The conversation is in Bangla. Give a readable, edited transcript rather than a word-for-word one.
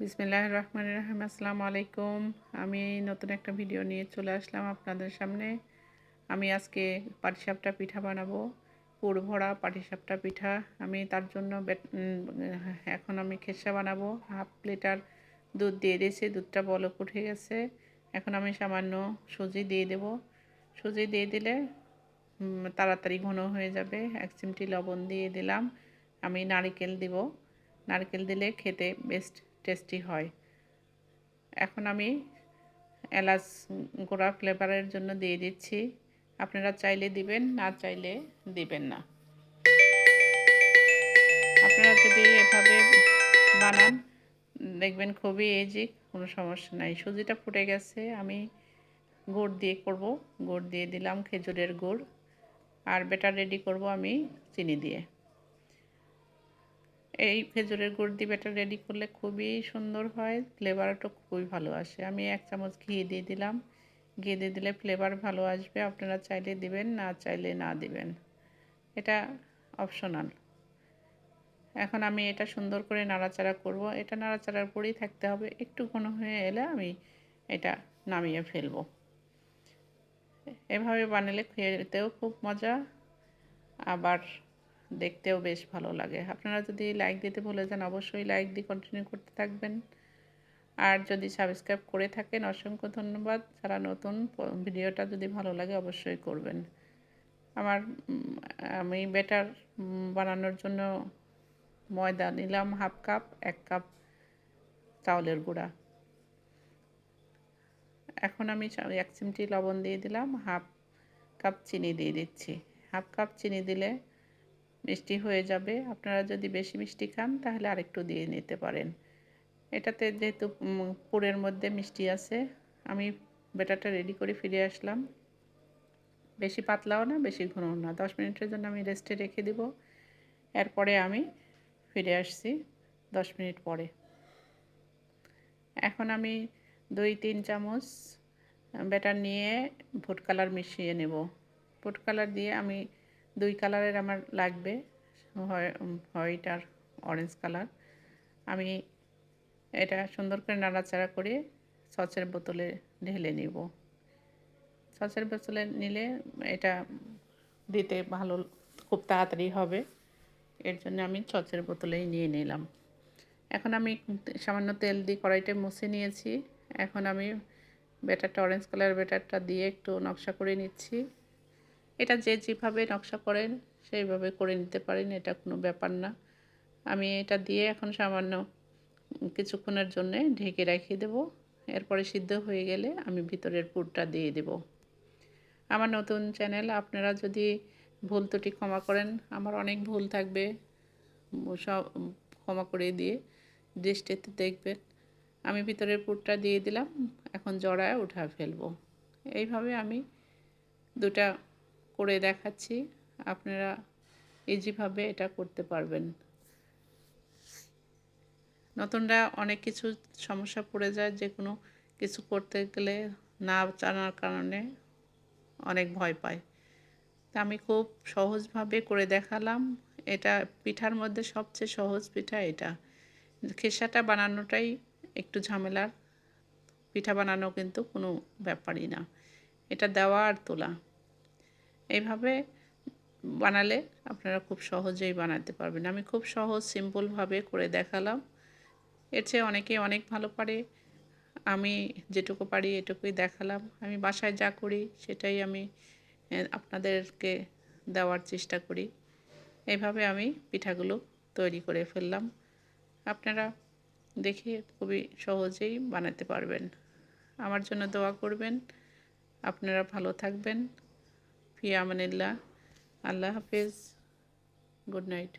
বিসমিল্লাহির রহমানির রহিম। আসসালামু আলাইকুম। আমি নতুন একটা ভিডিও নিয়ে চলে আসলাম আপনাদের সামনে। আমি আজকে পাটিসাপটা পিঠা বানাবো, পুর ভরা পাটিসাপটা পিঠা। আমি তার জন্য এখন আমি খেসা বানাবো। হাফ লিটার দুধ দিয়ে দিয়েছি, দুধটা বলক উঠে গেছে। এখন আমি সামান্য সুজি দিয়ে দেব। সুজি দিয়ে দিলে তাড়াতাড়ি ঘন হয়ে যাবে। 1 চিমটি লবণ দিয়ে দিলাম। আমি নারকেল দিব, নারকেল দিলে খেতে বেশ টেস্টি হয়। এখন আমি এলাচ গুঁড়া ফ্লেভারের জন্য দিয়ে দিচ্ছি। আপনারা চাইলে দিবেন, না চাইলে দিবেন না। আপনারা যদি এভাবে বানান দেখবেন খুবই ইজি, কোনো সমস্যা নাই। সুজিটা ফুটে গেছে, আমি গুড় দিয়ে করব। গুড় দিয়ে দিলাম, খেজুরের গুড়। আর ব্যাটার রেডি করব আমি চিনি দিয়ে। এই খেজুরের গুড় দিয়ে ব্যাটার রেডি করলে খুবই সুন্দর হয়, ফ্লেভারটা খুবই ভালো আসে। আমি 1 চামচ ঘি দিয়ে দিলাম। ঘি দিয়ে দিলে ফ্লেভার ভালো আসবে। আপনারা চাইলে দিবেন, না চাইলে না দিবেন, এটা অপশনাল। এখন আমি এটা সুন্দর করে নাড়াচাড়া করব। এটা নাড়াচাড়ার পরেই থাকতে হবে। একটু ঘন হয়ে এলে আমি এটা নামিয়ে ফেলব। এভাবে বানালে খেতেও খুব মজা, আবার দেখতেও বেশ ভালো লাগে। আপনারা যদি লাইক দিতে ভুলে যান, অবশ্যই লাইক দিয়ে কন্টিনিউ করতে থাকবেন। আর যদি সাবস্ক্রাইব করে থাকেন অসংখ্য ধন্যবাদ। যারা নতুন, ভিডিওটা যদি ভালো লাগে অবশ্যই করবেন। আমি ব্যাটার বানানোর জন্য ময়দা নিলাম হাফ কাপ, 1 কাপ চাউলের গুঁড়া। এখন আমি 1 চিমটি লবণ দিয়ে দিলাম, হাফ কাপ চিনি দিয়ে দিচ্ছি। হাফ কাপ চিনি দিলে মিষ্টি হয়ে যাবে। আপনারা যদি বেশি মিষ্টি খান তাহলে আরেকটু দিয়ে নিতে পারেন। এটাতে যেহেতু পুরের মধ্যে মিষ্টি আছে, আমি ব্যাটারটা রেডি করে ফিরে আসলাম। বেশি পাতলাও না, বেশি ঘনও না। 10 মিনিটের জন্য আমি রেস্টে রেখে দেব। এরপরে আমি ফিরে আসছি 10 মিনিট পরে। এখন আমি 2-3 চামচ ব্যাটার নিয়ে ফুড কালার মিশিয়ে নেব। ফুড কালার দিয়ে আমি 2 কালারের আমার লাগবে, হোয়াইট আর অরেঞ্জ কালার। আমি এটা সুন্দর করে নাড়াচাড়া করে সসের বোতলে ঢেলে নিব। সসের বোতলে নিলে এটা দিতে ভালো, খুব তাড়াতাড়ি হবে। এর জন্য আমি সসের বোতলেই নিয়ে নিলাম। এখন আমি সামান্য তেল দিয়ে কড়াইটা মুছে নিয়েছি। এখন আমি ব্যাটারটা, অরেঞ্জ কালার ব্যাটারটা দিয়ে একটু নকশা করে নিচ্ছি। এটা যে যেভাবে নকশা করেন সেইভাবে করে নিতে পারেন, এটা কোনো ব্যাপার না। আমি এটা দিয়ে এখন সামান্য কিছুক্ষণের জন্য ঢেকে রেখে দেব। এরপরে সিদ্ধ হয়ে গেলে আমি ভিতরের পুরটা দিয়ে দেব। আমার নতুন চ্যানেল, আপনারা যদি ভুল ত্রুটি ক্ষমা করেন, আমার অনেক ভুল থাকবে, সব ক্ষমা করে দিয়ে দৃষ্টিতে দেখবেন। আমি ভিতরের পুরটা দিয়ে দিলাম, এখন জড়ায় উঠা ফেলবো। এইভাবে আমি দুটা করে দেখাচ্ছি, আপনারা ইজিভাবে এটা করতে পারবেন। নতুনরা অনেক কিছু সমস্যা পড়ে যায়, যে কোনো কিছু করতে গেলে না জানার কারণে অনেক ভয় পায়। তা আমি খুব সহজভাবে করে দেখালাম। এটা পিঠার মধ্যে সবচেয়ে সহজ পিঠা এটা। খেসাটা বানানোটাই একটু ঝামেলার, পিঠা বানানো কিন্তু কোনো ব্যাপারই না। এটা দেওয়া আর তোলা, এইভাবে বানালে আপনারা খুব সহজেই বানাতে পারবেন। আমি খুব সহজ সিম্পলভাবে করে দেখালাম। এর চেয়ে অনেকে অনেক ভালো পারে, আমি যেটুকু পারি এটুকুই দেখালাম। আমি বাসায় যা করি সেটাই আমি আপনাদেরকে দেওয়ার চেষ্টা করি। এইভাবে আমি পিঠাগুলো তৈরি করে ফেললাম। আপনারা দেখে খুবই সহজেই বানাতে পারবেন। আমার জন্য দোয়া করবেন। আপনারা ভালো থাকবেন। ফি আমানিল্লাহ। আল্লাহ হাফেজ। Good night.